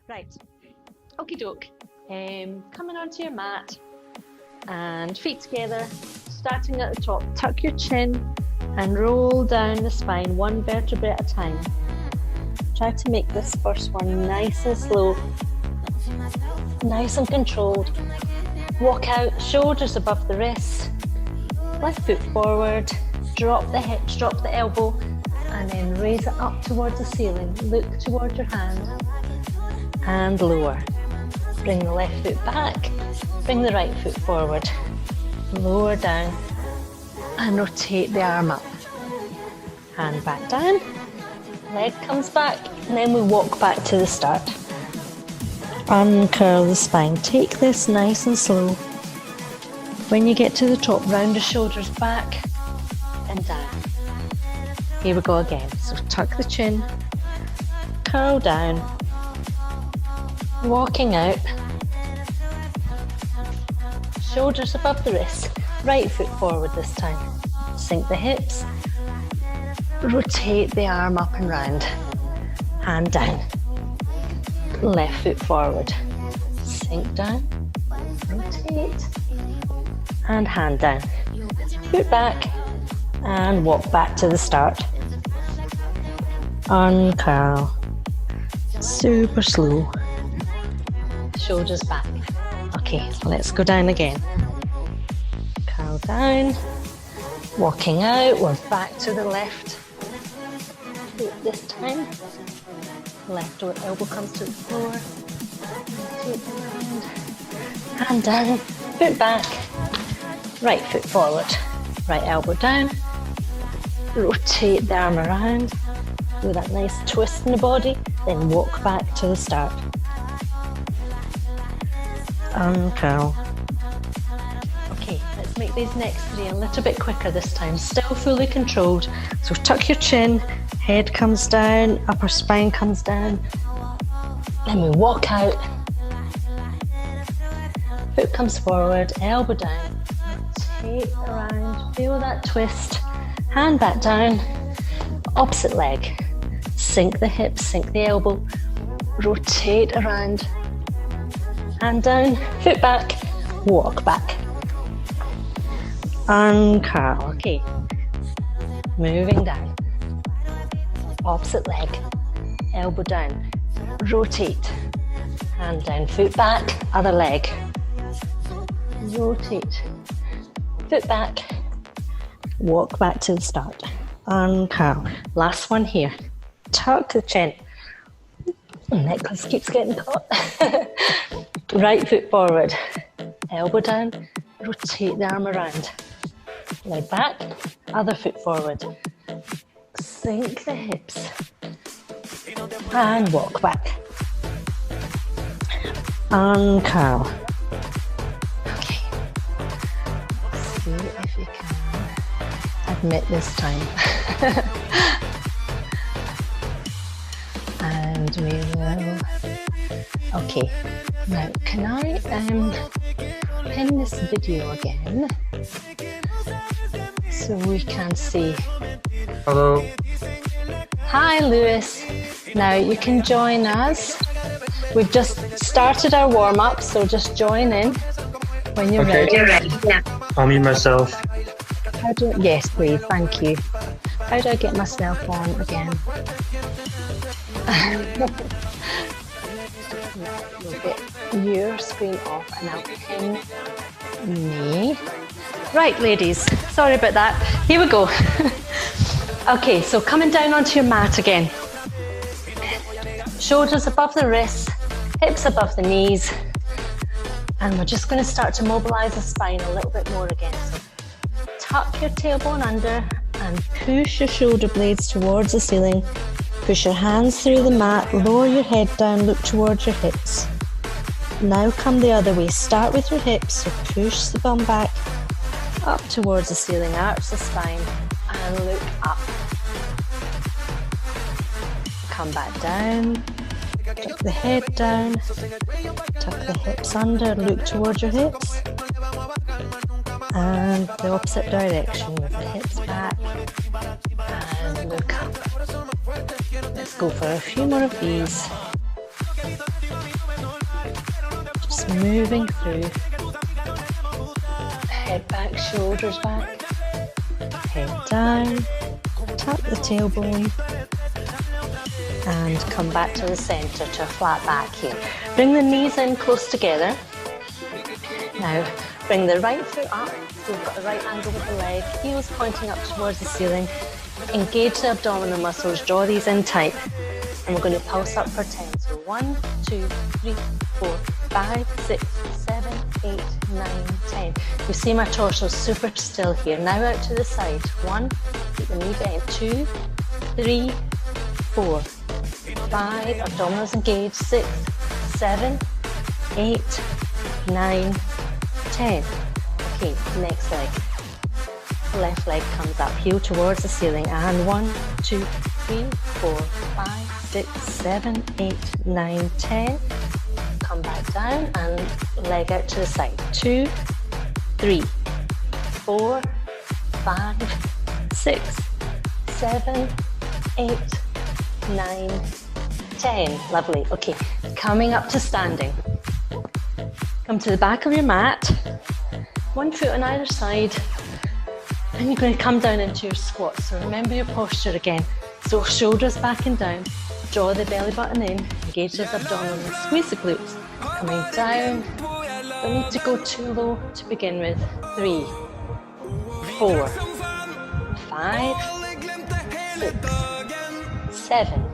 Right, okie doke. Coming onto your mat and feet together, starting at the top, tuck your chin and roll down the spine one vertebrae at a time. Try to make this first one nice and slow, nice and controlled. Walk out, shoulders above the wrists, left foot forward, drop the hips, drop the elbow, and then raise it up towards the ceiling. Look towards your hand and lower. Bring the left foot back, bring the right foot forward, lower down and rotate the arm up. Hand back down, leg comes back, and then we walk back to the start. Uncurl the spine. Take this nice and slow. When you get to the top, round the shoulders back and down. Here we go again. So tuck the chin, curl down, walking out, shoulders above the wrists, right foot forward this time. Sink the hips, rotate the arm up and round, hand down, left foot forward, sink down, rotate, and hand down, foot back, and walk back to the start. Uncurl, super slow, shoulders back. Okay, let's go down again. Curl down, walking out, we're back to the left foot this time. Left elbow comes to the floor, rotate around, hand down, foot back, right foot forward, right elbow down, rotate the arm around, do that nice twist in the body, then walk back to the start. Uncurl. Okay, let's make these next three a little bit quicker this time, still fully controlled. So tuck your chin, head comes down, upper spine comes down, then we walk out, foot comes forward, elbow down, rotate around, feel that twist, hand back down, opposite leg, sink the hips, sink the elbow, rotate around, hand down, foot back, walk back. Uncurl. Okay, moving down, opposite leg, elbow down, rotate, hand down, foot back, other leg, rotate, foot back, walk back to the start. Uncurl. Last one here, tuck the chin, necklace keeps getting caught. Right foot forward, elbow down, rotate the arm around, leg back, other foot forward, sink the hips and walk back. Uncurl. Okay, see if you can admit this time. And we will. Okay, now can I pin this video again so we can see? Hello. Hi Lewis, now you can join us. We've just started our warm-up, so just join in when you're ready. You're ready. Yeah. I'll mute myself. Yes please, thank you. How do I get myself on again? You'll get your screen off and I'll pin me. Right ladies, sorry about that. Here we go. Okay, so coming down onto your mat again. Shoulders above the wrists, hips above the knees. And we're just going to start to mobilize the spine a little bit more again. So tuck your tailbone under and push your shoulder blades towards the ceiling. Push your hands through the mat, lower your head down, look towards your hips. Now come the other way, start with your hips, so push the bum back, up towards the ceiling, arch the spine, and look up. Come back down, tuck the head down, tuck the hips under, look towards your hips, and the opposite direction, with the hips back, and look up. Let's go for a few more of these. moving through. Head back, shoulders back. Head down, tuck the tailbone, and come back to the center to a flat back here. Bring the knees in close together. Now, bring the right foot up, so we've got a right angle with the leg, heels pointing up towards the ceiling. Engage the abdominal muscles, draw these in tight. And we're going to pulse up for 10. So 1, 2, 3, 4, 5, 6, 7, 8, 9, 10. You see my torso super still here. Now out to the side. 1, keep the knee bent. 2, 3, 4, 5, abdominals engaged. 6, 7, 8, 9, 10. Okay, next leg. Left leg comes up, heel towards the ceiling. And 1, 2, 3, 4, 5, 6, 7, 8, 9, 10. Come back down and leg out to the side. 2, 3, 4, 5, 6, 7, 8, 9, 10. Lovely. Okay, coming up to standing. Come to the back of your mat. One foot on either side. And you're going to come down into your squat. So remember your posture again. So shoulders back and down. Draw the belly button in. Engage those abdominals. Squeeze the glutes. Coming down. Don't need to go too low to begin with. 3, 4, 5, 6, 7,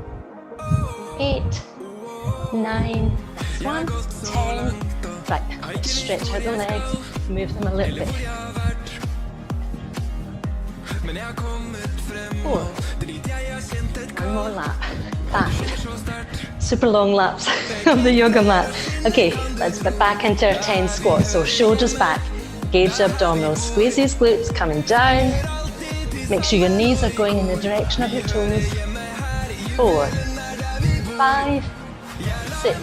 8, 9, 1, 10. Right, stretch out the legs, move them a little bit. 4, one more lap, 5, super long laps of the yoga mat. Okay, let's get back into our 10 squats. So shoulders back, engage the abdominals, squeeze these glutes, coming down. Make sure your knees are going in the direction of your toes. 4, 5, 6,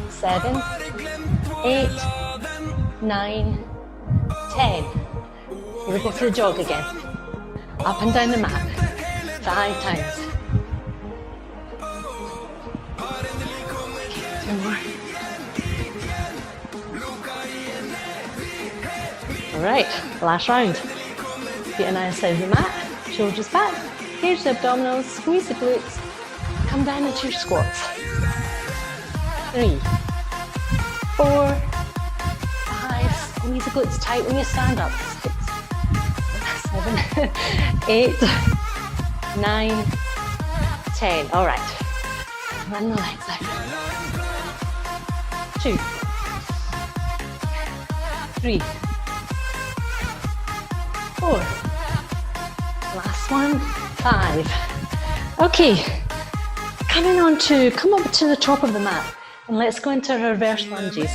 7, 8, 9, 10. Here we go for the jog again. Up and down the mat, 5 times. Two more. All right, last round. Feet on either side of the mat, shoulders back, engage the abdominals, squeeze the glutes, come down into your squats. 3, 4, 5, squeeze the glutes tight when you stand up. 6, 7, 8, 9, 10. All right. Run the legs out. 2, 3, 4. Last one. 5. Okay. Come up to the top of the mat and let's go into reverse lunges.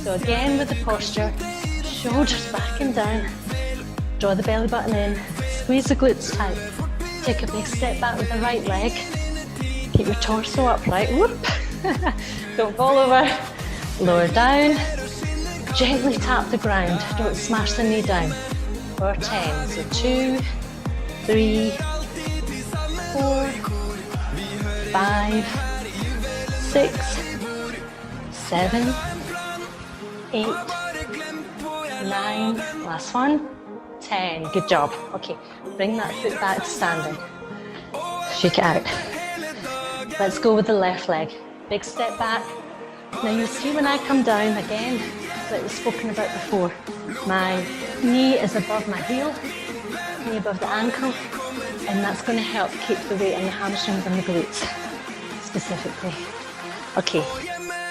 So again with the posture, shoulders back and down. Draw the belly button in, squeeze the glutes tight. Take a big step back with the right leg. Keep your torso upright. Whoop. Don't fall over. Lower down. Gently tap the ground. Don't smash the knee down. For 10. So 2, 3, 4, 5, 6, 7, 8, 9. Last one. 10. Good job. Okay, bring that foot back to standing. Shake it out. Let's go with the left leg. Big step back. Now you see when I come down again, like we've spoken about before, my knee is above my heel, knee above the ankle, and that's going to help keep the weight on the hamstrings and the glutes specifically. Okay,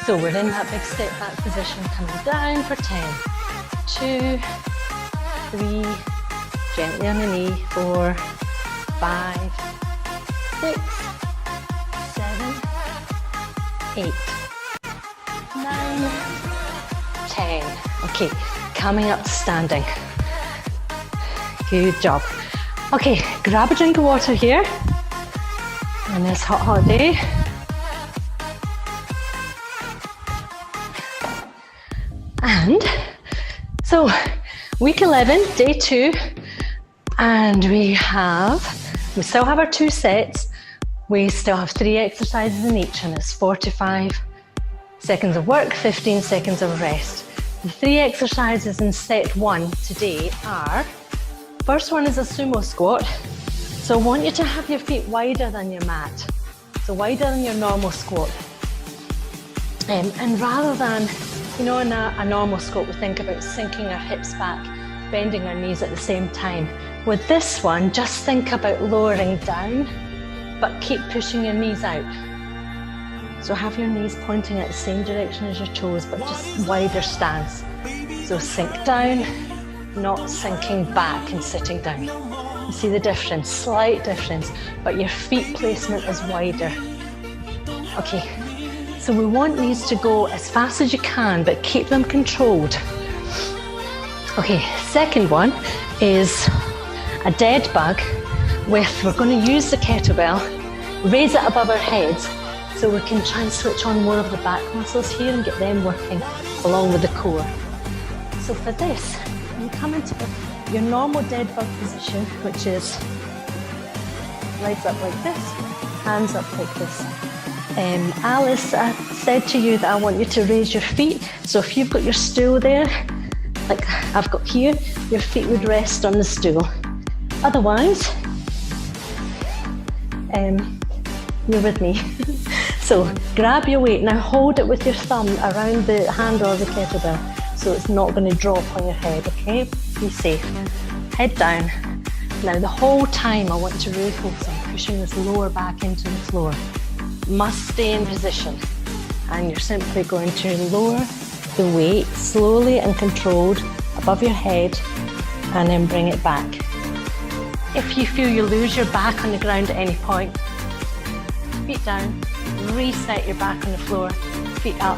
so we're in that big step back position, coming down for 10. 2, 3, gently on the knee, 4, 5, 6, 7, 8, 9, 10. Okay, coming up to standing. Good job. Okay, grab a drink of water here on this hot day. And so week 11, day 2, and we still have our 2 sets. We still have 3 exercises in each, and it's 45 seconds of work, 15 seconds of rest. The 3 exercises in set 1 today are, first one is a sumo squat. So I want you to have your feet wider than your mat. So wider than your normal squat. And rather than, in a normal squat, we think about sinking our hips back, bending our knees at the same time. With this one, just think about lowering down, but keep pushing your knees out. So have your knees pointing at the same direction as your toes, but just wider stance. So sink down, not sinking back and sitting down. You see the difference, slight difference, but your feet placement is wider. Okay, so we want these to go as fast as you can, but keep them controlled. Okay, second one is a dead bug we're going to use the kettlebell, raise it above our heads, so we can try and switch on more of the back muscles here and get them working along with the core. So for this, you come into your normal dead bug position, which is legs up like this, hands up like this. Alice said to you that I want you to raise your feet. So if you've got your stool there, like I've got here, your feet would rest on the stool. Otherwise, you're with me. So grab your weight, now hold it with your thumb around the handle of the kettlebell so it's not going to drop on your head, okay? Be safe. Head down. Now the whole time I want to really focus on pushing this lower back into the floor. Must stay in position. And you're simply going to lower the weight slowly and controlled above your head and then bring it back. If you feel you lose your back on the ground at any point, feet down, reset your back on the floor, feet up,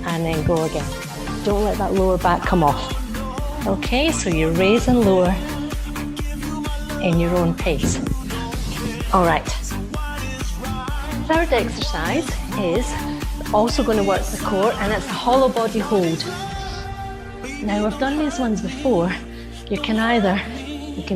and then go again. Don't let that lower back come off. Okay, so you raise and lower in your own pace. All right. Third exercise is also going to work the core, and it's a hollow body hold. Now, I've done these ones before. You can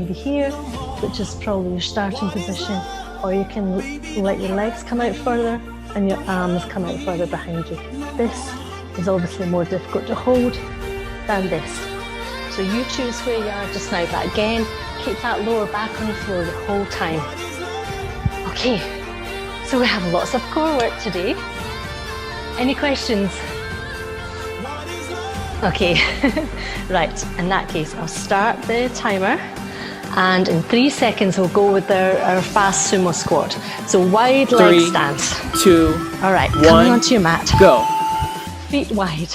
be here, which is probably your starting position, or you can let your legs come out further and your arms come out further behind you. This is obviously more difficult to hold than this. So you choose where you are just now, but again, keep that lower back on the floor the whole time. Okay, so we have lots of core work today. Any questions? Okay, right, in that case, I'll start the timer. And in 3 seconds, we'll go with our fast sumo squat. So wide leg stance. 2, all right, 1, coming onto your mat. Go. Feet wide.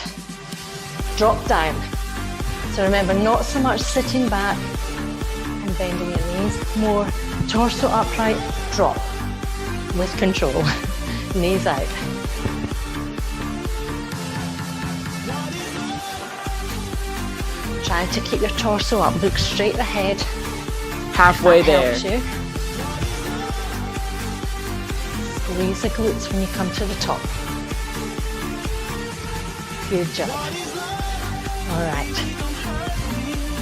Drop down. So remember, not so much sitting back and bending your knees, more torso upright, drop with control. Knees out. Try to keep your torso up, look straight ahead. Halfway there. You. Squeeze the glutes when you come to the top. Good job. All right.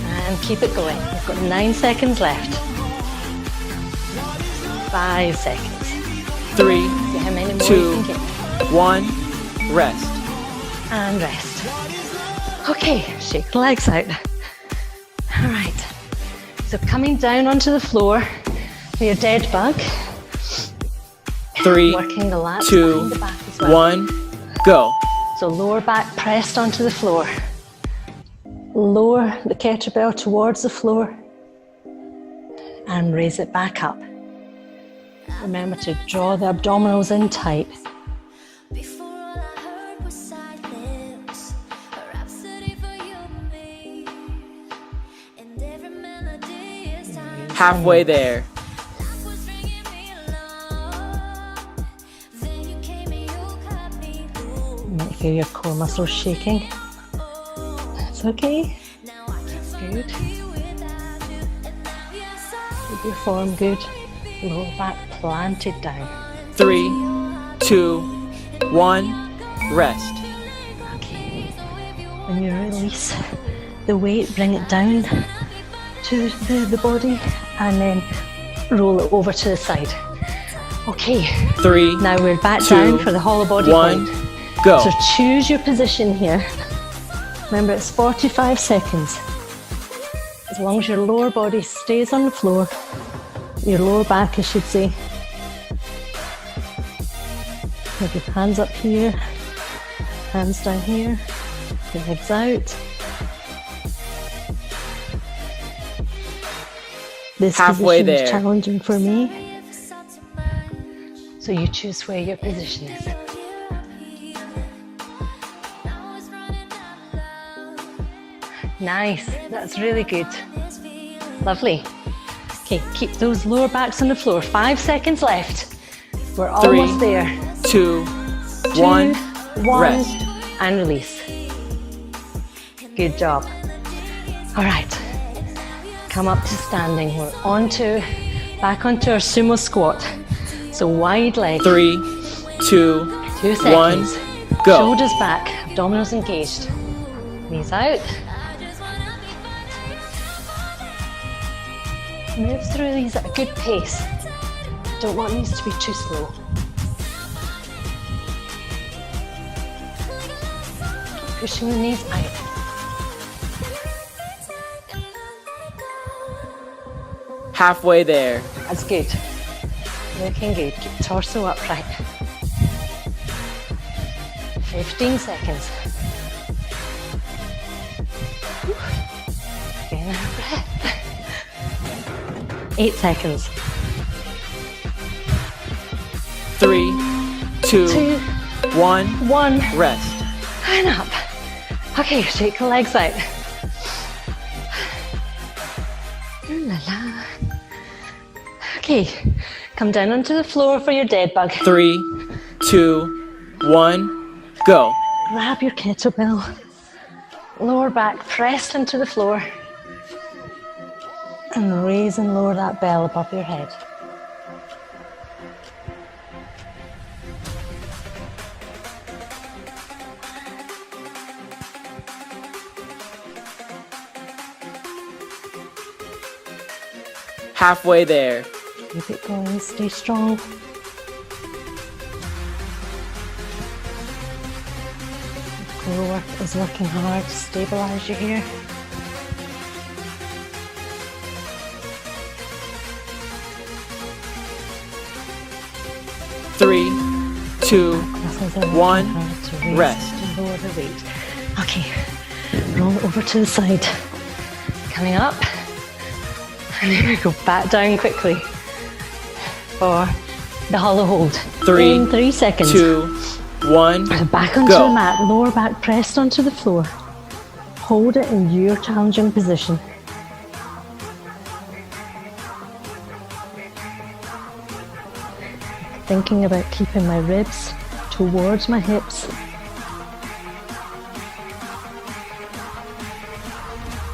And keep it going. We've got 9 seconds left. 5 seconds. 3, See how many more 2, you can get. 1, rest. And rest. Okay, shake the legs out. All right. So coming down onto the floor for your dead bug. 3, working the lats 2, behind the back as well. 1, go. So lower back pressed onto the floor. Lower the kettlebell towards the floor and raise it back up. Remember to draw the abdominals in tight. Halfway there. You might feel your core muscles shaking. That's okay. That's good. Keep your form good. Lower back planted down. 3, 2, 1, rest. Okay. When you release the weight, bring it down to the body and then roll it over to the side. Okay. 3, now we're back 2, down for the hollow body 1, hold. Go. So choose your position here. Remember, it's 45 seconds. As long as your lower body stays on the floor, your lower back, I should say. Have your hands up here, hands down here, legs out. This Halfway position is there. challenging for me. So you choose where your position is. Nice, that's really good. Lovely. Okay, keep those lower backs on the floor. 5 seconds left. We're almost there. 2, 2, 1, 1, rest. and release. Good job. All right, come up to standing. We're back onto our sumo squat. So wide legs. 3, 2, 2 1, seconds. go. Shoulders back, abdominals engaged. Knees out. Move through these at a good pace. Don't want these to be too slow. Pushing the knees out. Halfway there. That's good. Looking good. Keep torso upright. 15 seconds. Getting out of breath. 8 seconds. 3, 2, 2, 1, 1. rest. And up. Okay, shake the legs out. Ooh la la. Okay, come down onto the floor for your dead bug. 3, 2, 1, go. Grab your kettlebell. Lower back pressed into the floor. And raise and lower that bell above your head. Halfway there. Keep it going, stay strong. Core work is working hard to stabilize you here. Three, two, Muscles are working one, hard to raise rest. and lower the weight. Okay, roll it over to the side. Coming up. And then we go back down quickly for the hollow hold. In 3 seconds. 2, 1, Back onto go. the mat, lower back pressed onto the floor. Hold it in your challenging position. Thinking about keeping my ribs towards my hips.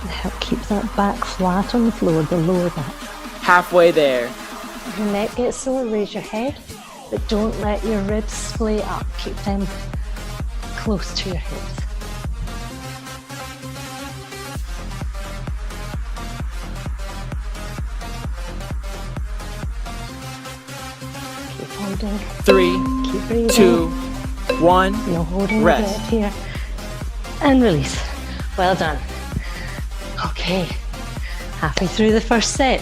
Help keep that back flat on the floor, the lower back. Halfway there. If your neck gets sore, raise your head, but don't let your ribs splay up. Keep them close to your hips. Keep holding. 3, Keep breathing. 2, 1, No holding the rest. breath here. And release. Well done. Okay. Halfway through the first set.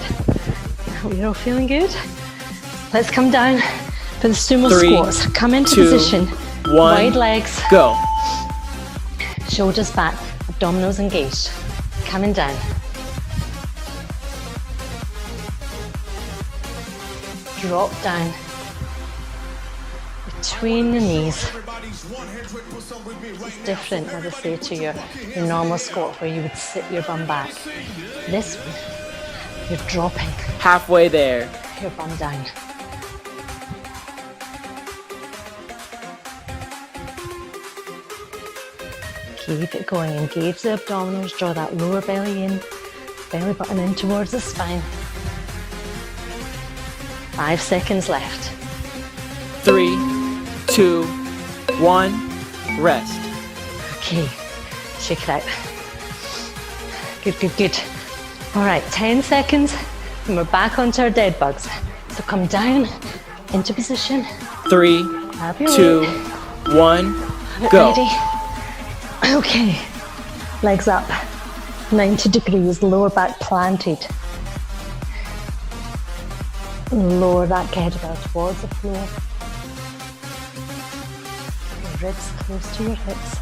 Hope you're all feeling good. Let's come down for the sumo 3, squats. Come into 2, position. 1, Wide legs. go. Shoulders back. Abdominals engaged. Coming down. Drop down. Between the knees. It's different, as I say, to your normal squat where you would sit your bum back. This one, you're dropping Halfway there. your bum down. Keep it going. Engage the abdominals. Draw that lower belly in. Belly button in towards the spine. 5 seconds left. 3, 2, 1, rest. Okay, shake it out. Good, good, good. All right, 10 seconds and we're back onto our dead bugs. So come down into position. 3, Grab your 2, weight. 1, Go. Ready? Okay. Legs up. 90 degrees, lower back planted. Lower that kettlebell towards the floor. Your ribs close to your hips.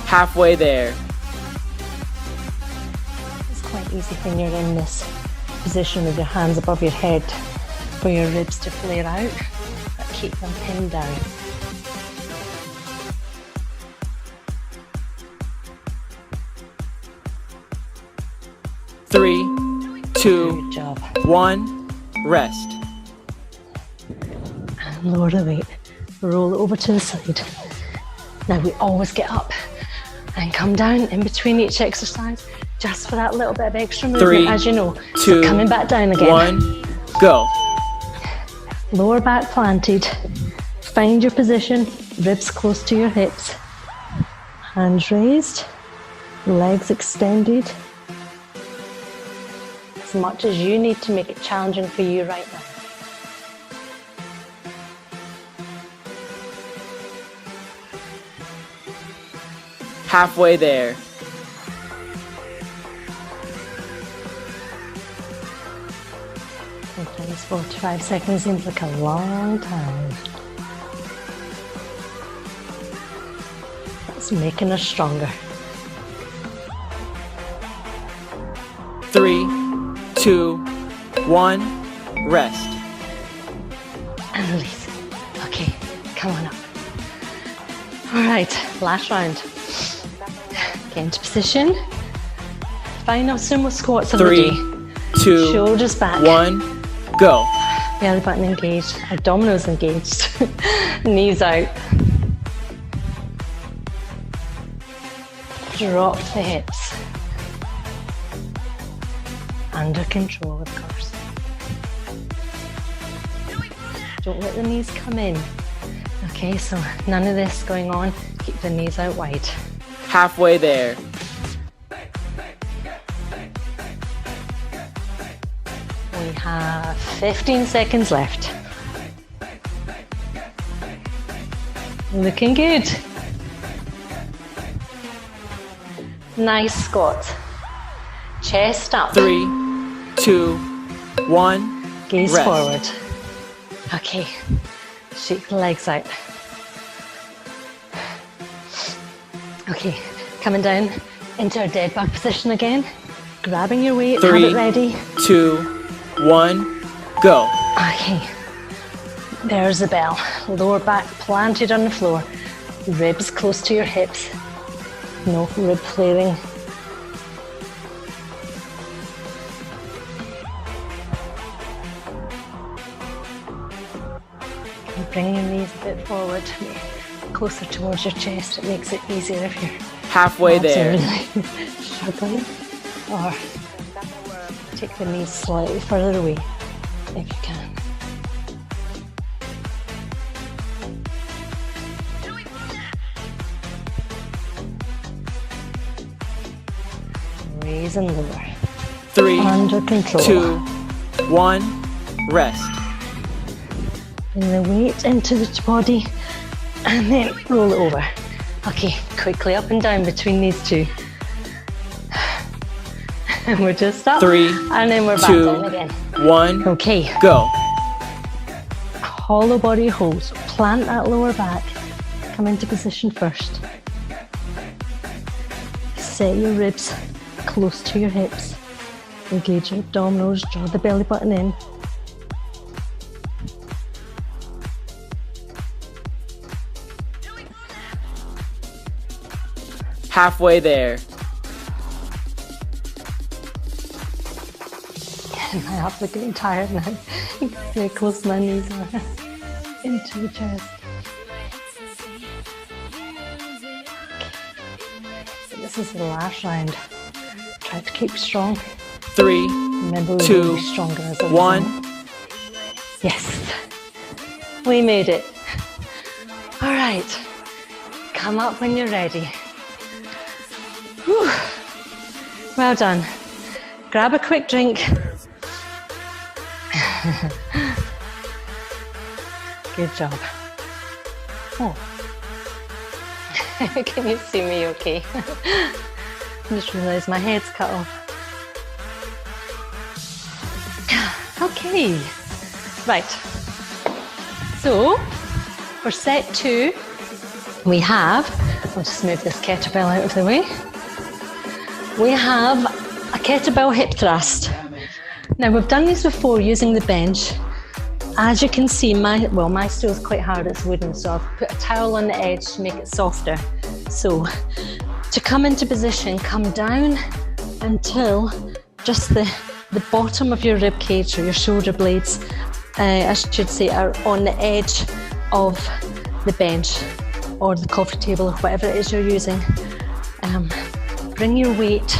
Halfway there. It's quite easy when you're in this position with your hands above your head for your ribs to flare out, but keep them pinned down. Three, two, Good job. 1, rest. And lower the weight. Roll it over to the side. Now we always get up and come down in between each exercise, just for that little bit of extra movement, 3, as you know. 2, So coming back down again. 1, go. Lower back planted. Find your position, ribs close to your hips. Hands raised, legs extended. As much as you need to make it challenging for you right now. Halfway there. Sometimes 45 seconds seems like a long time. That's making us stronger. 3, 2, 1, rest. And release. Okay, come on up. All right, last round. Get into position. Final sumo squats of the 3, day. 2, Shoulders back. 1, go. Belly button engaged. Abdominals engaged. Knees out. Drop the hips. Under control, of course. Don't let the knees come in. Okay, so none of this going on. Keep the knees out wide. Halfway there. We have 15 seconds left. Looking good. Nice squat. Chest up. 3, 2, 1, Gaze rest. forward. Okay. Shake the legs out. Okay, coming down into our dead bug position again. Grabbing your weight, 3, have it ready. 2, 1, go. Okay, there's the bell. Lower back planted on the floor. Ribs close to your hips. No rib flaring. And bring your knees a bit forward, closer towards your chest. It makes it easier if you're Halfway there. absolutely struggling. Or take the knees slightly further away if you can. Raise and lower. 3, Under control. 2, 1, rest. Bring the weight into the body and then roll it over. Okay, quickly up and down between these two. And we're just up. 3, and then we're back 2, down again. 1, Okay, go. hollow body hold. So plant that lower back. Come into position first. Set your ribs close to your hips. Engage your abdominals, draw the belly button in. Halfway there. My arms are getting tired now. Very close my knees are into the chest. So this is the last round. Try to keep strong. 3, Remember, we 2, will be stronger as a 1. result. Yes, we made it. All right, come up when you're ready. Whew. Well done. Grab a quick drink. Good job. Oh. Can you see me okay? I just realised my head's cut off. Okay, right. So, for set 2, we have, I'll just move this kettlebell out of the way. We have a kettlebell hip thrust. Now we've done these before using the bench. As you can see, my stool is quite hard, it's wooden, so I've put a towel on the edge to make it softer. So, to come into position, come down until just the bottom of your rib cage or your shoulder blades, I should say, are on the edge of the bench or the coffee table or whatever it is you're using. Bring your weight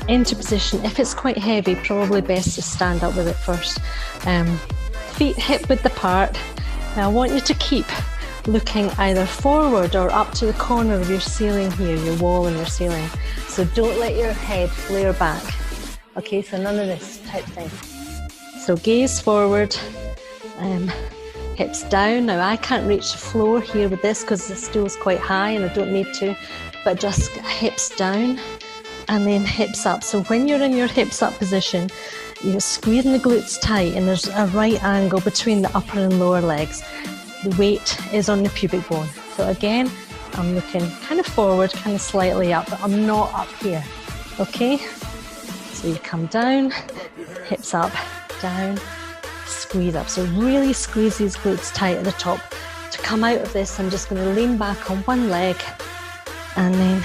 into position. If it's quite heavy, probably best to stand up with it first. Feet hip width apart. Now I want you to keep looking either forward or up to the corner of your ceiling here, your wall and your ceiling. So don't let your head flare back. Okay, so none of this type thing. So gaze forward, hips down. Now I can't reach the floor here with this because the stool's quite high and I don't need to, but just hips down and then hips up. So when you're in your hips up position, you're squeezing the glutes tight and there's a right angle between the upper and lower legs. The weight is on the pubic bone. So again, I'm looking kind of forward, kind of slightly up, but I'm not up here, okay? So you come down, hips up, down, squeeze up. So really squeeze these glutes tight at the top. To come out of this, I'm just going to lean back on one leg and then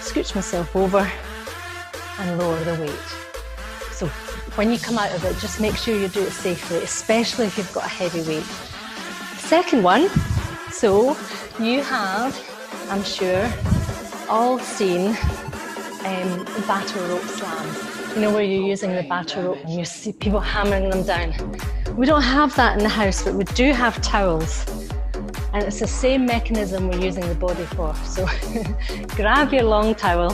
scooch myself over and lower the weight. So when you come out of it, just make sure you do it safely, especially if you've got a heavy weight. Second one, so you have, I'm sure, all seen battle rope slams. You know, where you're using the battle rope and you see people hammering them down. We don't have that in the house, but we do have towels. And it's the same mechanism we're using the body for. So grab your long towel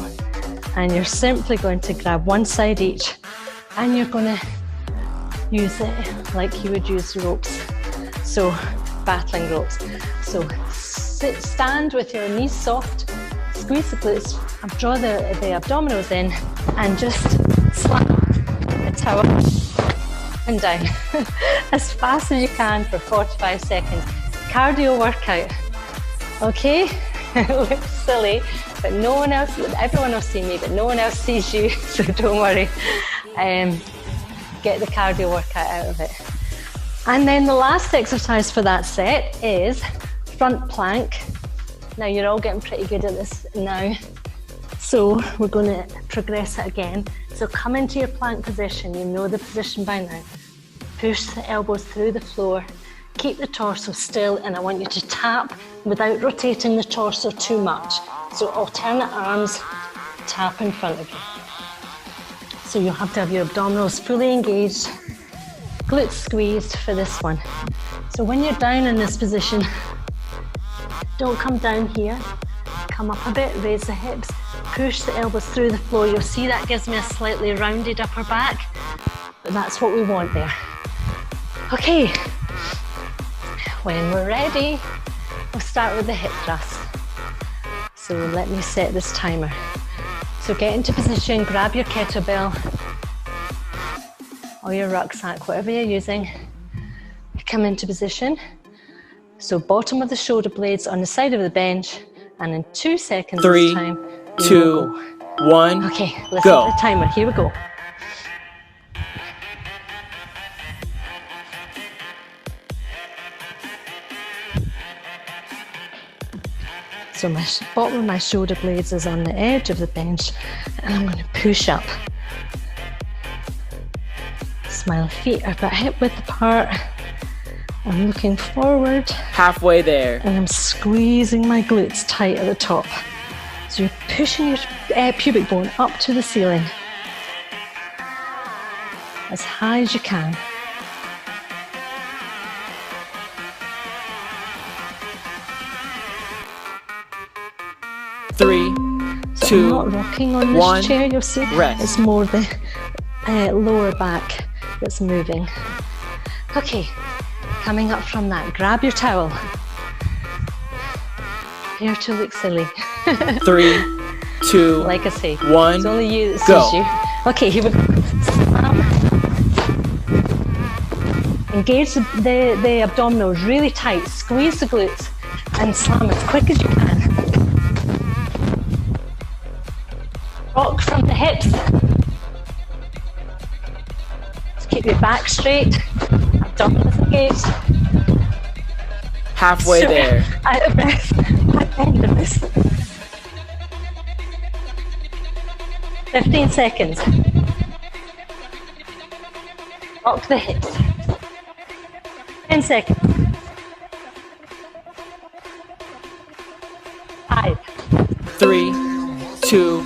and you're simply going to grab one side each and you're going to use it like you would use ropes. So battling ropes. So stand with your knees soft, squeeze the glutes, draw the abdominals in and just slap the towel and down as fast as you can for 45 seconds. Cardio workout, okay? It looks silly, but no one else, everyone will see me, but no one else sees you, so don't worry. Get the cardio workout out of it. And then the last exercise for that set is front plank. Now you're all getting pretty good at this now. So we're going to progress it again. So come into your plank position, you know the position by now. Push the elbows through the floor, keep the torso still, and I want you to tap without rotating the torso too much. So alternate arms, tap in front of you. So you'll have to have your abdominals fully engaged, glutes squeezed for this one. So when you're down in this position, don't come down here, come up a bit, raise the hips, push the elbows through the floor. You'll see that gives me a slightly rounded upper back, but that's what we want there. Okay, when we're ready, we'll start with the hip thrust. So let me set this timer. So get into position, grab your kettlebell or your rucksack, whatever you're using. Come into position. So bottom of the shoulder blades on the side of the bench, and in 2 seconds 3, time, 2, 1, okay, let's go. set the timer. Here we go. So my bottom of my shoulder blades is on the edge of the bench and I'm going to push up. So my feet are about hip width apart. I'm looking forward. Halfway there. And I'm squeezing my glutes tight at the top. So you're pushing your pubic bone up to the ceiling as high as you can. Three, so two, I'm not rocking on this one, chair, you'll see. rest. It's more the lower back that's moving. Okay, coming up from that, grab your towel. Prepare to look silly. 3, 2, Like I say, 1, it's only you that go. sees you. Okay, here we go. Engage the abdominals really tight, squeeze the glutes and slam as quick as you can. Rock from the hips. Just keep your back straight, abdominals engaged. Halfway there. Out of breath at the end of this. 15 seconds. Rock the hips. 10 seconds. 5. 3, 2,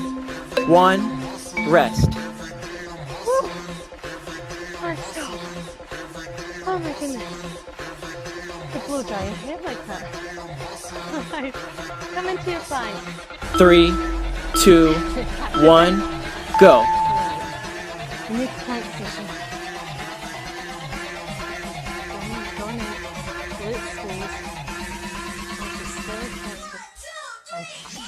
1, rest. Oh my goodness. The blow dry your hair like that. Alright. Come into your plank. 3, 2, 1, go. New plank position. Go in. Glute squeeze. Just still press it.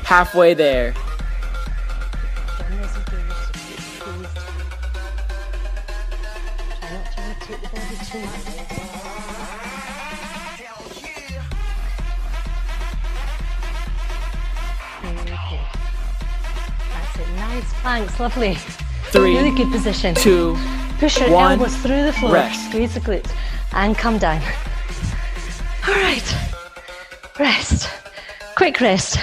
Halfway there. Try not to rotate the body too much. Okay. That's it. Nice planks, lovely. 3, Really good position. 2, Push your 1, elbows through the floor, rest. squeeze the glutes, and come down. All right. Rest. Quick rest.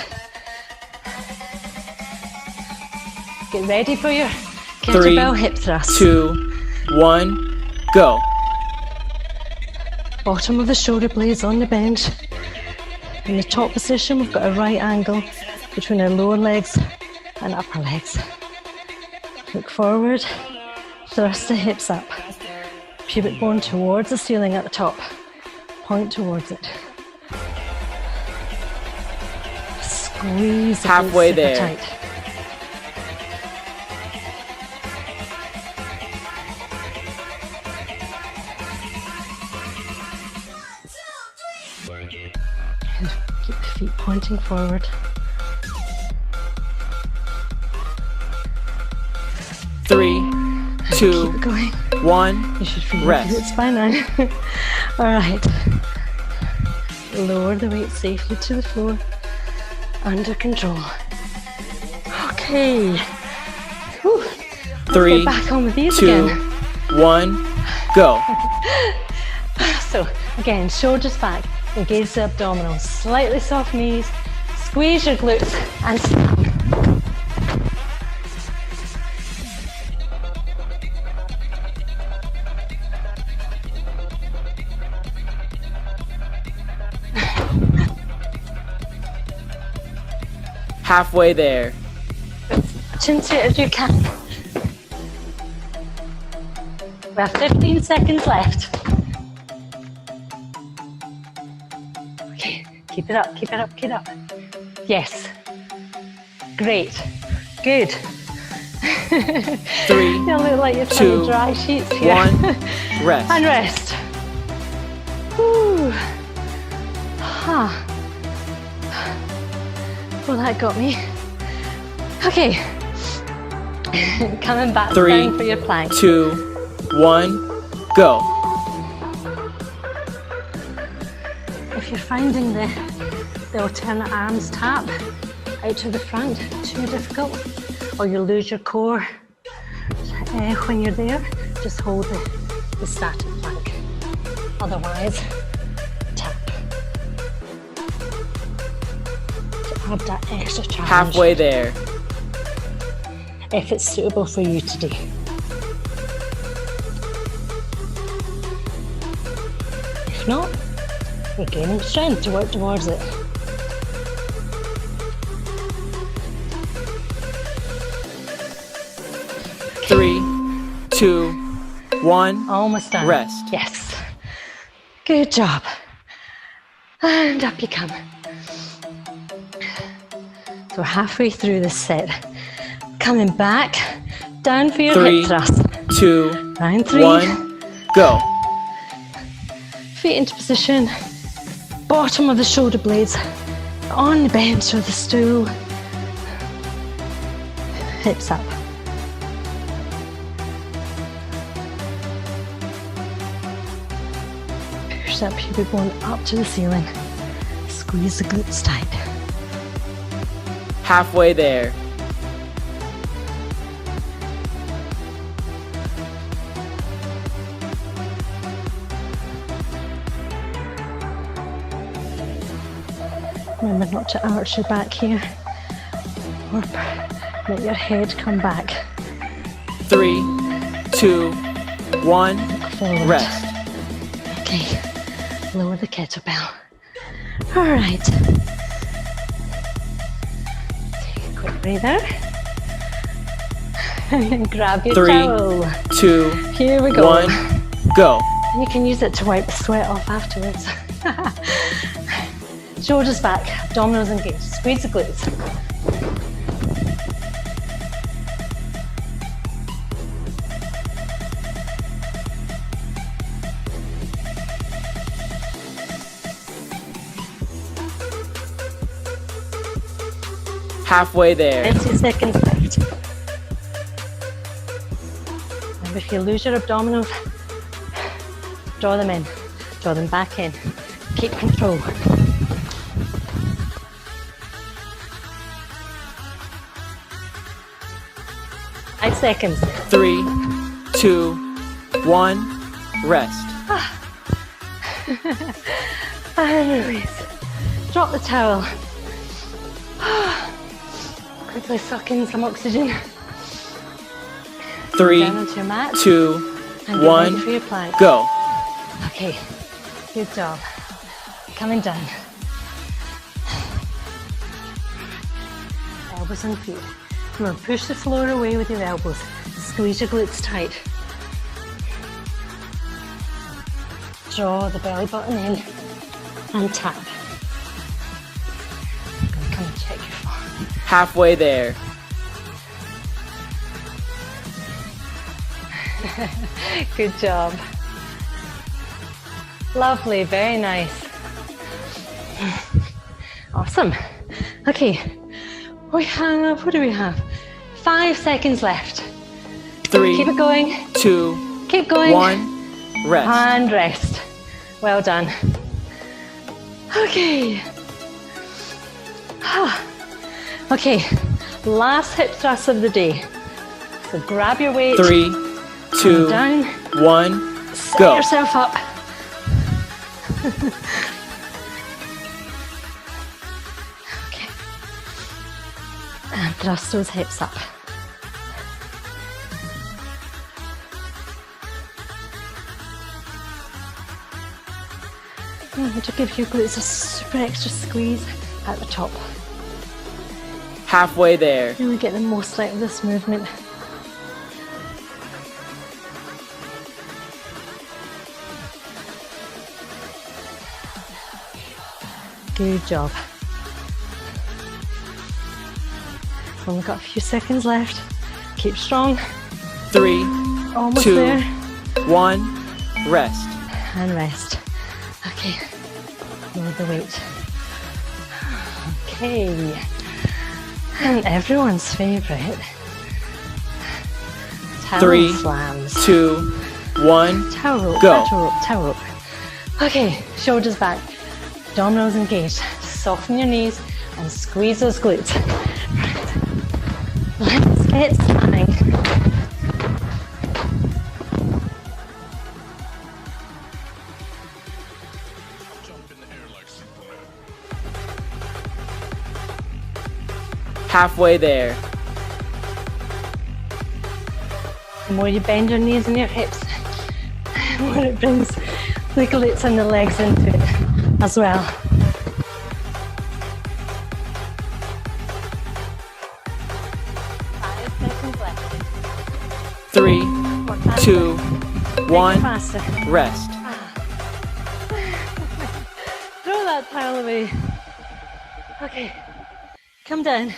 Get ready for your 3, kettlebell hip thrust. 2, 1, go. Bottom of the shoulder blades on the bench. In the top position, we've got a right angle between our lower legs and upper legs. Look forward, thrust the hips up. Pubic bone towards the ceiling at the top. Point towards it. Squeeze the Halfway glutes super there. tight. Keep the feet pointing forward. 3, 2, Keep going. 1, You should feel rest. it's fine now. All right. Lower the weight safely to the floor. Under control. Okay. Whew. Let's 3, get back on with these 2, again. 1, go. So again, shoulders back. Engage the abdominals. Slightly soft knees. Squeeze your glutes and slam. Halfway there. Chin to it as you can. We have 15 seconds left. Okay, keep it up, keep it up, keep it up. Yes. Great. Good. 3, You look like you're trying 2, to dry sheets here. 1, rest. And rest. Whew. Huh. Well, that got me. Okay. Coming back 3, down for your plank. 2, 1, go. If you're finding the alternate arms tap out to the front too difficult, or you lose your core when you're there, just hold the static plank. Otherwise, tap. To add that extra challenge. Halfway there. If it's suitable for you today. If not, you're gaining strength to work towards it. Three, 2, 1. Almost done. Rest. Yes. Good job. And up you come. So we're halfway through this set. Coming back, down for your 3, hip thrust. 2, Round 3. 1, go. Feet into position. Bottom of the shoulder blades on the bench or the stool. Hips up. Push up, you'll be going up to the ceiling. Squeeze the glutes tight. Halfway there. Remember not to arch your back here or let your head come back. 3, 2, 1, Forward. rest. Okay, lower the kettlebell. All right. Take a quick breather. And grab your 3, towel. 2, Here we go. 1, go. And you can use it to wipe the sweat off afterwards. Shoulders back, abdominals engaged. Squeeze the glutes. Halfway there. 20 seconds left. And if you lose your abdominals, draw them in. Draw them back in. Keep control. Five seconds. 3, 2, 1, rest. And release. Drop the towel. Quickly suck in some oxygen. 3, Down onto your mat. 2, And get ready 1, for your plank. go. Okay, good job. Coming down. Elbows and feet. Come on, push the floor away with your elbows. Squeeze your glutes tight. Draw the belly button in and tap. I'm gonna come and check your form. Halfway there. Good job. Lovely, very nice. Awesome. Okay, what do we have? 5 seconds left. 3, Keep it going. 2, Keep going. 1, rest. And rest. Well done. Okay. Okay, last hip thrust of the day. So grab your weight. 3, 2, down. 1, Set go. yourself up. Okay. And thrust those hips up. To give your glutes a super extra squeeze at the top. Halfway there. Really get the most out of this movement. Good job. Only got a few seconds left. Keep strong. 3, Almost 2, there. 1, rest. And rest. Okay. Lower the weight. Okay. And everyone's favourite. Towel 3, slams. 2, 1, Towel rope, go. towel rope, towel rope. Okay, shoulders back, abdominals engaged. Soften your knees and squeeze those glutes. Right. Let's get slamming. Halfway there. The more you bend your knees and your hips, the more it brings the glutes and the legs into it as well. Three, two, one, faster. rest. Throw that the way. Okay, come down.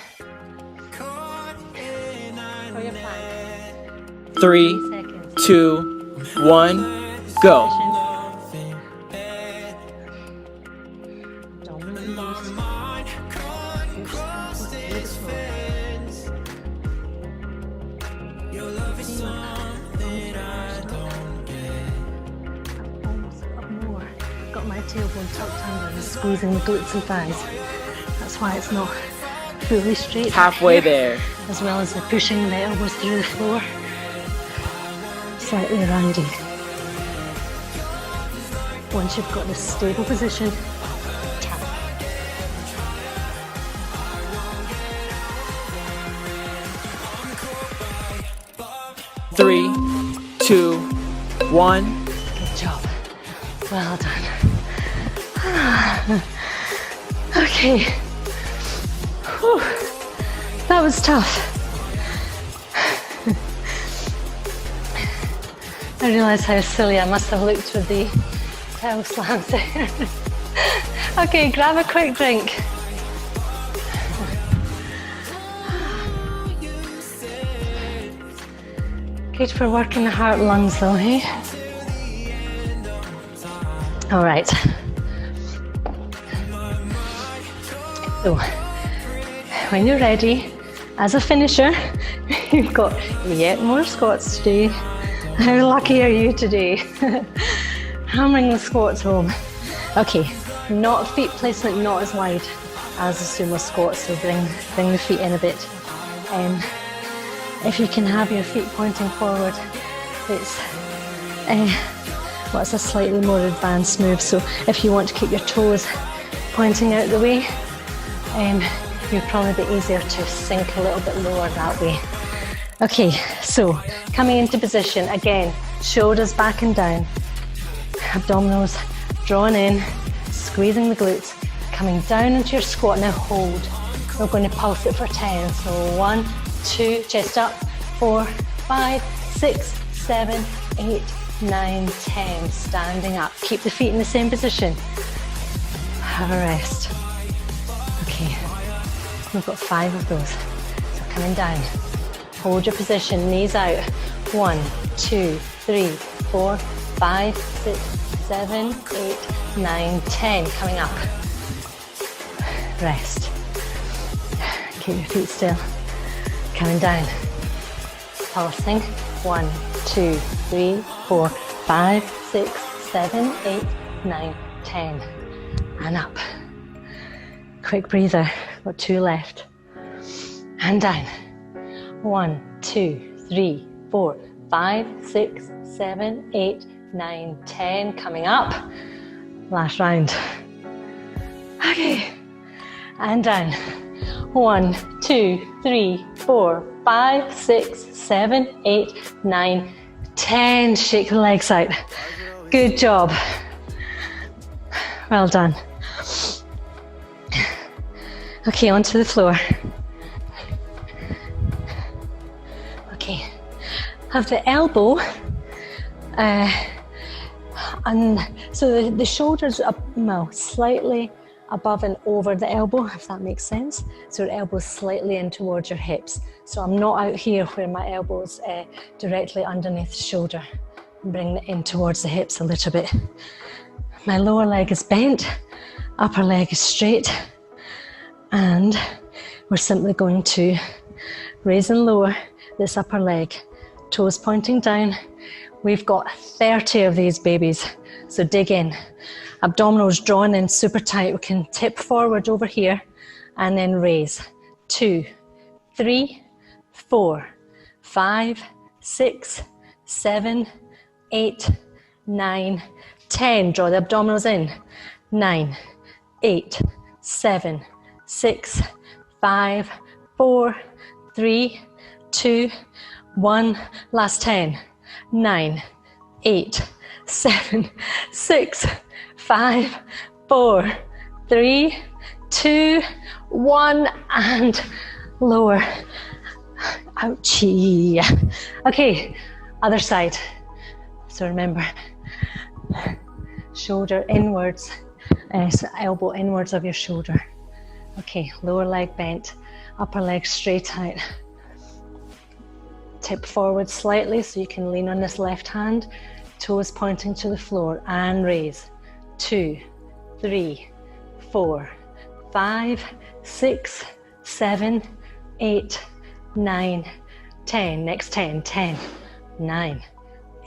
For your plank. 3, seconds. 2, 1, go. Got my tailbone tucked under and squeezing the glutes and thighs. That's why it's not fully straight. Halfway there. As well as the pushing the elbows through the floor. Slightly rounding. Once you've got this stable position, tap. 3, 2, 1. Good job. Well done. Okay. Whew. That was tough. I realise how silly I must have looked with the tail slams there. Okay, grab a quick drink. Good for working the heart lungs though, hey? All right. So, when you're ready, as a finisher, you've got yet more squats today. How lucky are you today? Hammering the squats home. Okay, not feet placement not as wide as the sumo squat, so bring the feet in a bit. If you can have your feet pointing forward, it's a slightly more advanced move. So if you want to keep your toes pointing out the way, you'll probably be easier to sink a little bit lower that way. Okay, so coming into position again, shoulders back and down, abdominals drawn in, squeezing the glutes, coming down into your squat. Now hold. We're going to pulse it for 10. So 1, 2, chest up, 4, 5, 6, 7, 8, 9, 10. Standing up. Keep the feet in the same position. Have a rest. Okay, we've got 5 of those. So coming down. Hold your position, knees out. 1, 2, 3, 4, 5, 6, 7, 8, 9, 10. Coming up. Rest. Keep your feet still. Coming down. Pulsing. 1, 2, 3, 4, 5, 6, 7, 8, 9, 10. And up. Quick breather. Got 2 left. And down. 1, 2, 3, 4, 5, 6, 7, 8, 9, 10. Coming up. Last round. Okay. And down. 1, 2, 3, 4, 5, 6, 7, 8, 9, 10. Shake the legs out. Good job. Well done. Okay, onto the floor. Okay, have the elbow, and so the shoulders are slightly above and over the elbow, if that makes sense. So your elbow's slightly in towards your hips. So I'm not out here where my elbow's directly underneath the shoulder. Bring it in towards the hips a little bit. My lower leg is bent, upper leg is straight, and we're simply going to raise and lower this upper leg, toes pointing down. We've got 30 of these babies, so dig in. Abdominals drawn in super tight. We can tip forward over here and then raise. 2, 3, 4, 5, 6, 7, 8, 9, 10. Draw the abdominals in. 9, 8, 7, 6, 5, 4, 3, 2, 1. Last 10. 9, 8, 7, 6, 5, 4, 3, 2, 1, and lower. Ouchie. Okay, other side. So remember, shoulder inwards, So elbow inwards of your shoulder. Okay, lower leg bent, upper leg straight out. Tip forward slightly so you can lean on this left hand, toes pointing to the floor, and raise. 2, 3, 4, 5, 6, 7, 8, 9, 10. Next 10, 10, 9,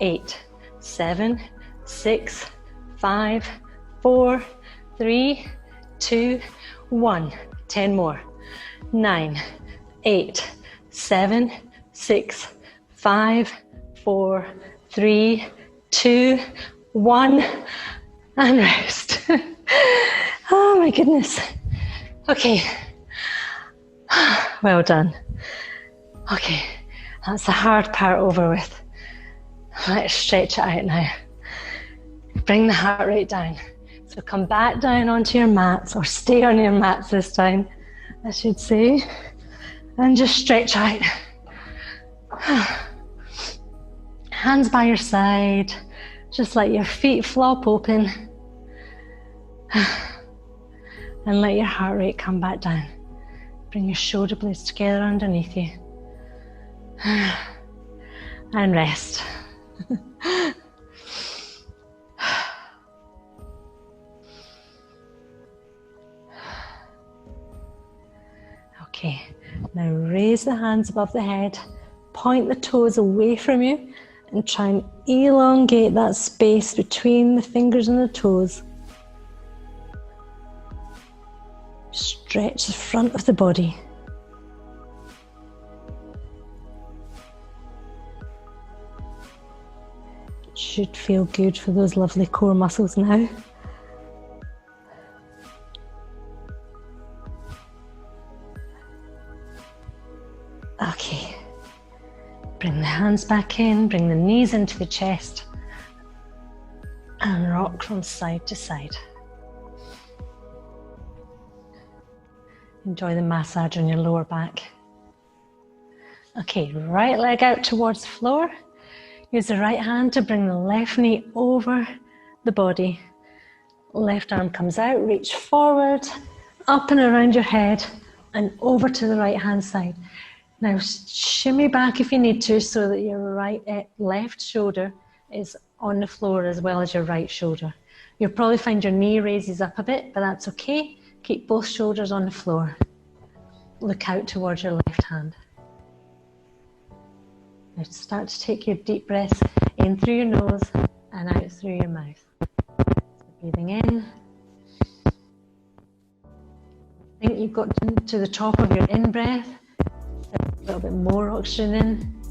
8, 7, 6, 5, 4, 3, 2, 1. 10 more. 9, 8, 7, 6, 5, 4, 3, 2, 1. And rest. Oh my goodness. Okay. Well done. Okay, that's the hard part over with. Let's stretch it out now. Bring the heart rate down. So come back down onto your mats, or stay on your mats this time, I should say, and just stretch out. Hands by your side, just let your feet flop open, and let your heart rate come back down. Bring your shoulder blades together underneath you, and rest. Okay, now raise the hands above the head, point the toes away from you, and try and elongate that space between the fingers and the toes. Stretch the front of the body. It should feel good for those lovely core muscles now. Okay, bring the hands back in, bring the knees into the chest, and rock from side to side. Enjoy the massage on your lower back. Okay, right leg out towards the floor. Use the right hand to bring the left knee over the body. Left arm comes out, reach forward, up and around your head, and over to the right hand side. Now shimmy back if you need to, so that your left shoulder is on the floor as well as your right shoulder. You'll probably find your knee raises up a bit, but that's okay. Keep both shoulders on the floor. Look out towards your left hand. Now start to take your deep breaths in through your nose and out through your mouth. So breathing in. I think you've got to the top of your in breath. A little bit more oxygen in.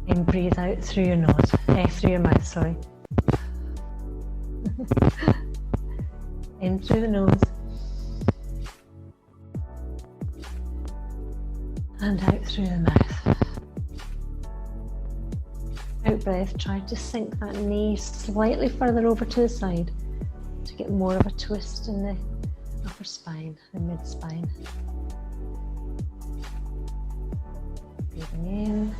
And breathe out through your nose, through your mouth, sorry. In through the nose. And out through the mouth. Out breath, try to sink that knee slightly further over to the side to get more of a twist in the upper spine, the mid spine. Breathing in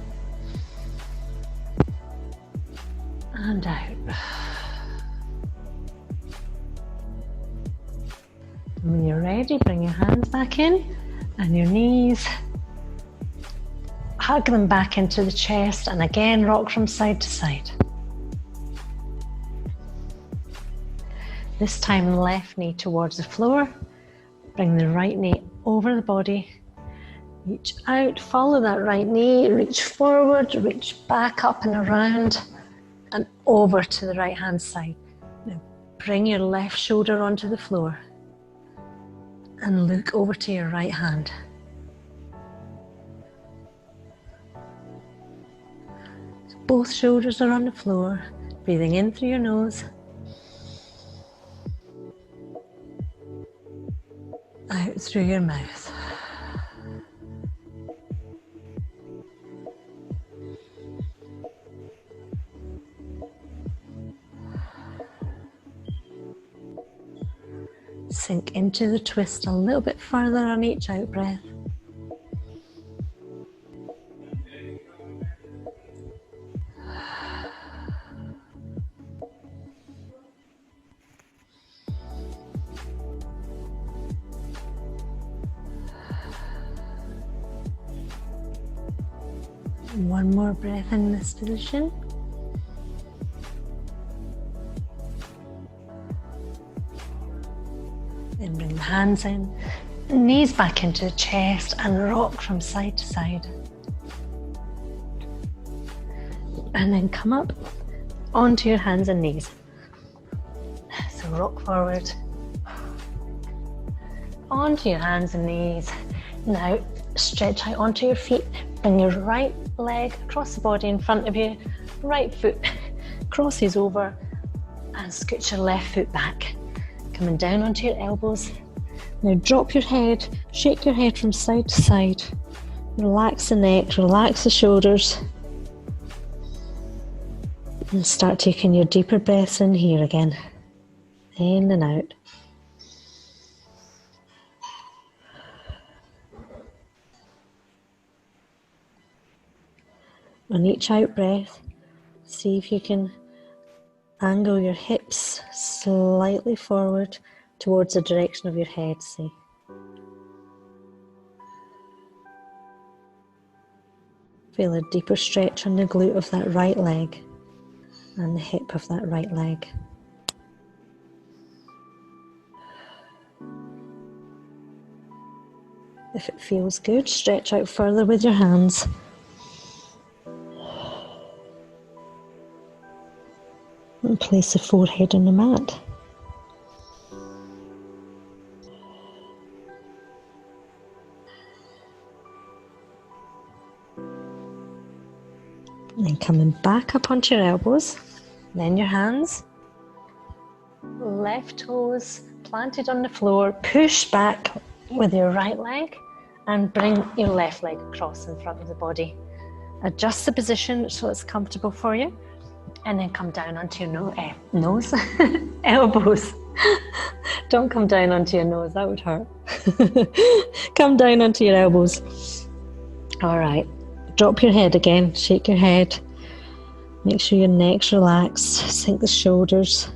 and out. And when you're ready, bring your hands back in and your knees. Hug them back into the chest and again rock from side to side. This time left knee towards the floor. Bring the right knee over the body. Reach out, follow that right knee, reach forward, reach back up and around and over to the right hand side. Now bring your left shoulder onto the floor and look over to your right hand. So both shoulders are on the floor, breathing in through your nose. Out through your mouth. Sink into the twist a little bit further on each out breath. One more breath in this position. Then bring the hands in, knees back into the chest and rock from side to side. And then come up onto your hands and knees. So rock forward, onto your hands and knees. Now stretch out onto your feet. Bring your right leg across the body in front of you. Right foot crosses over and scoot your left foot back. Coming down onto your elbows. Now drop your head, shake your head from side to side. Relax the neck, relax the shoulders. And start taking your deeper breaths in here again. In and out. On each out breath, see if you can angle your hips slightly forward towards the direction of your head, see. Feel a deeper stretch on the glute of that right leg and the hip of that right leg. If it feels good, stretch out further with your hands. And place the forehead on the mat. And then coming back up onto your elbows, then your hands. Left toes planted on the floor, push back with your right leg and bring your left leg across in front of the body. Adjust the position so it's comfortable for you. And then come down onto your nose, elbows. Don't come down onto your nose, that would hurt. Come down onto your elbows. All right, drop your head again, shake your head. Make sure your neck's relaxed, sink the shoulders.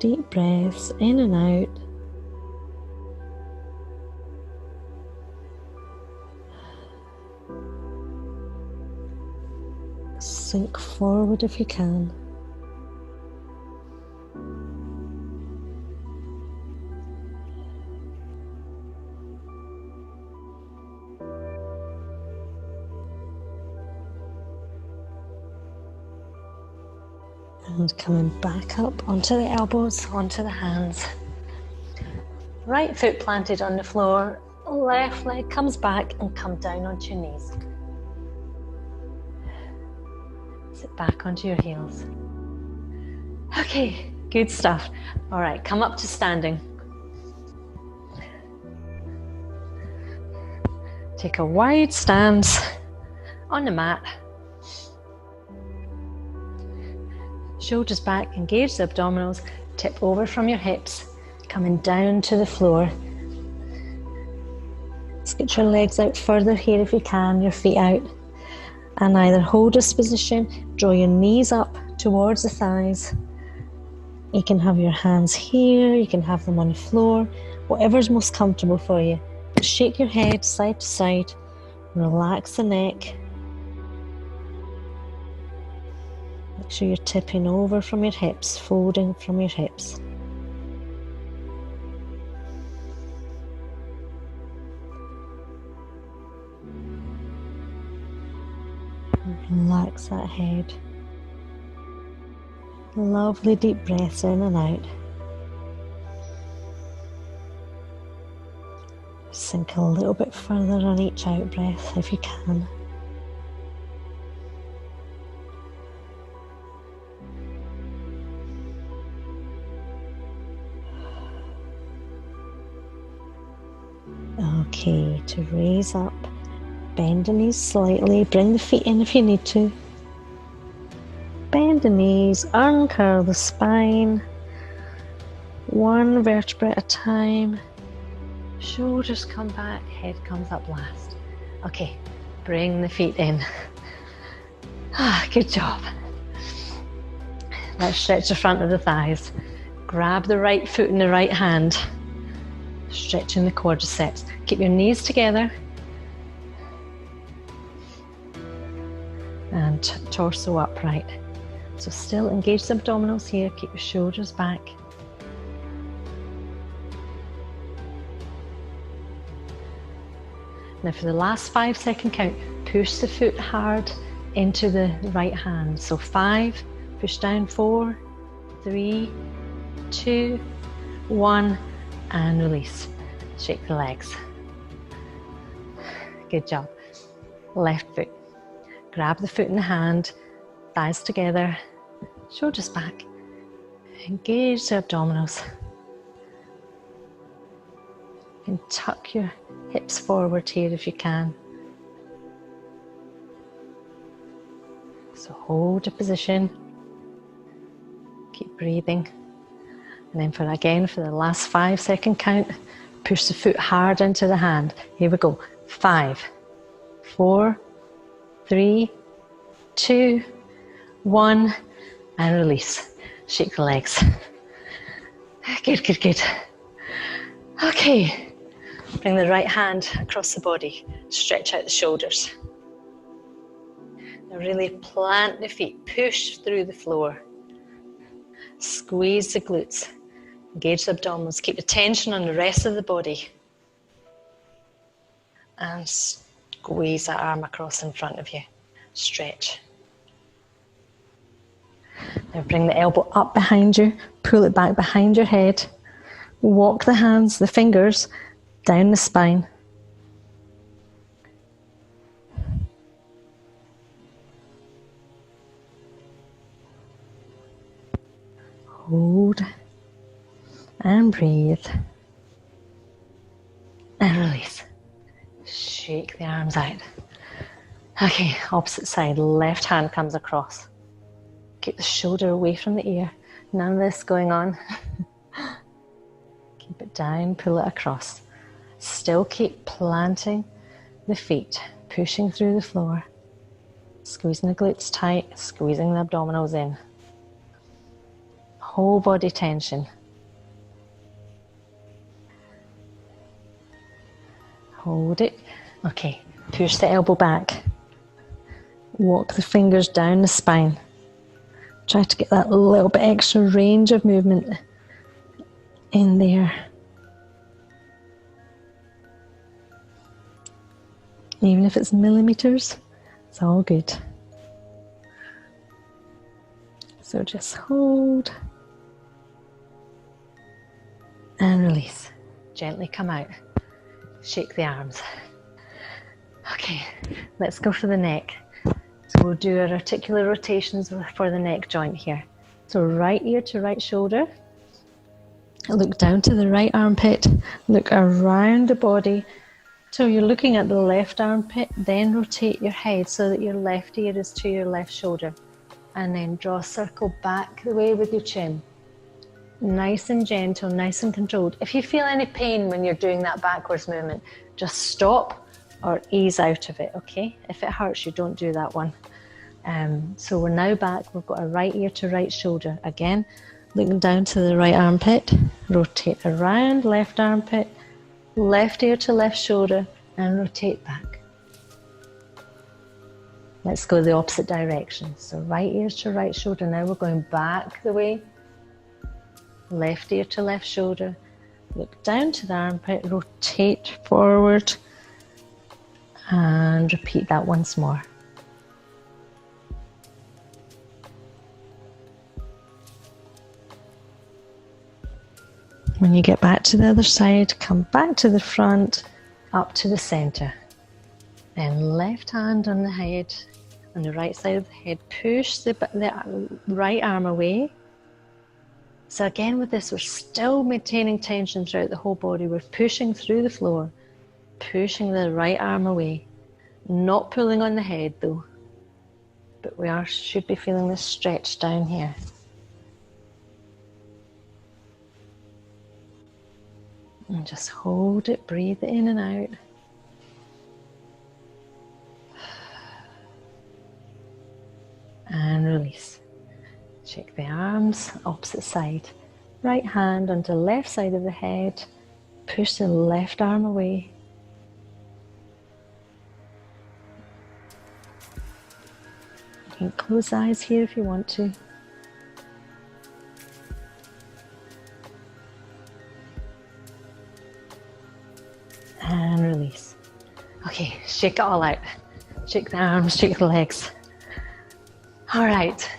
Deep breaths in and out. Sink forward if you can. And coming back up onto the elbows, onto the hands. Right foot planted on the floor, left leg comes back and come down onto your knees. Sit back onto your heels. Okay, good stuff. All right, come up to standing. Take a wide stance on the mat. Shoulders back, engage the abdominals, tip over from your hips, coming down to the floor. Let's get your legs out further here if you can, your feet out. And either hold this position, draw your knees up towards the thighs. You can have your hands here, you can have them on the floor, whatever's most comfortable for you. But shake your head side to side, relax the neck. Make sure you're tipping over from your hips, folding from your hips. Relax that head. Lovely deep breaths in and out. Sink a little bit further on each out breath if you can. Okay, to raise up, bend the knees slightly, bring the feet in if you need to. Bend the knees, uncurl the spine, one vertebra at a time. Shoulders come back, head comes up last. Okay, bring the feet in. Good job. Let's stretch the front of the thighs. Grab the right foot in the right hand, stretching the quadriceps. Keep your knees together and torso upright. So still engage the abdominals here, keep your shoulders back. Now for the last 5-second count, push the foot hard into the right hand. So 5, push down, 4, 3, 2, 1, and release. Shake the legs. Good job. Left foot. Grab the foot in the hand, thighs together, shoulders back. Engage the abdominals. And tuck your hips forward here if you can. So hold your position. Keep breathing. And then for the last 5-second count, push the foot hard into the hand. Here we go. 5, 4, 3, 2, 1, and release. Shake the legs. Good, good, good. Okay, bring the right hand across the body. Stretch out the shoulders. Now really plant the feet. Push through the floor. Squeeze the glutes. Engage the abdominals. Keep the tension on the rest of the body. And squeeze that arm across in front of you. Stretch. Now bring the elbow up behind you. Pull it back behind your head. Walk the hands, the fingers, down the spine. Hold and breathe and release. Shake the arms out. Okay, opposite side, left hand comes across. Keep the shoulder away from the ear. None of this going on. Keep it down, pull it across. Still keep planting the feet, pushing through the floor. Squeezing the glutes tight, squeezing the abdominals in. Whole body tension. Hold it. Okay, push the elbow back. Walk the fingers down the spine. Try to get that little bit extra range of movement in there. Even if it's millimeters, it's all good. So just hold and release. Gently come out. Shake the arms. Okay, let's go for the neck. So we'll do our articular rotations for the neck joint here. So right ear to right shoulder. Look down to the right armpit. Look around the body till you're looking at the left armpit. Then rotate your head so that your left ear is to your left shoulder. And then draw a circle back the way with your chin. Nice and gentle, nice and controlled. If you feel any pain when you're doing that backwards movement, just stop or ease out of it, okay? If it hurts you, don't do that one. So we're now back. We've got a right ear to right shoulder. Again, looking down to the right armpit. Rotate around, left armpit. Left ear to left shoulder and rotate back. Let's go the opposite direction. So right ear to right shoulder. Now we're going back the way. Left ear to left shoulder. Look down to the armpit. Rotate forward. And repeat that once more. When you get back to the other side, come back to the front, up to the center. Then left hand on the head, on the right side of the head, push the right arm away. So again with this, we're still maintaining tension throughout the whole body. We're pushing through the floor, pushing the right arm away. Not pulling on the head though, but we should be feeling this stretch down here. And just hold it, breathe it in and out. And release. Shake the arms, opposite side. Right hand onto the left side of the head. Push the left arm away. You can close the eyes here if you want to. And release. Okay, shake it all out. Shake the arms, shake the legs. All right.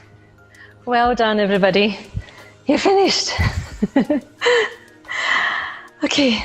Well done, everybody. You're finished. Okay.